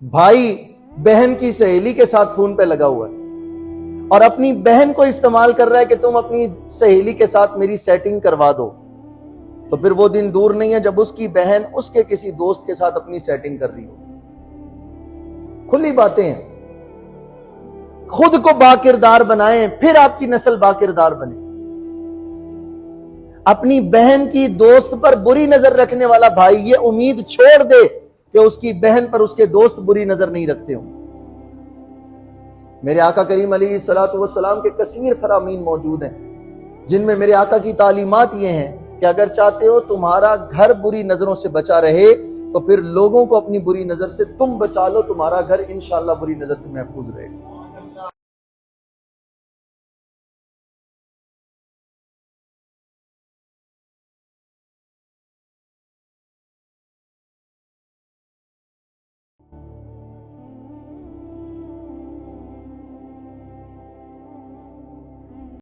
بھائی بہن کی سہیلی کے ساتھ فون پہ لگا ہوا ہے اور اپنی بہن کو استعمال کر رہا ہے کہ تم اپنی سہیلی کے ساتھ میری سیٹنگ کروا دو، تو پھر وہ دن دور نہیں ہے جب اس کی بہن اس کے کسی دوست کے ساتھ اپنی سیٹنگ کر رہی ہو۔ کھلی باتیں ہیں۔ خود کو باکردار بنائیں، پھر آپ کی نسل باکردار بنے۔ اپنی بہن کی دوست پر بری نظر رکھنے والا بھائی یہ امید چھوڑ دے کہ اس کی بہن پر اس کے دوست بری نظر نہیں رکھتے ہوں۔ میرے آقا کریم علیہ الصلوۃ والسلام کے کثیر فرامین موجود ہیں جن میں میرے آقا کی تعلیمات یہ ہیں کہ اگر چاہتے ہو تمہارا گھر بری نظروں سے بچا رہے تو پھر لوگوں کو اپنی بری نظر سے تم بچا لو، تمہارا گھر انشاءاللہ بری نظر سے محفوظ رہے گا۔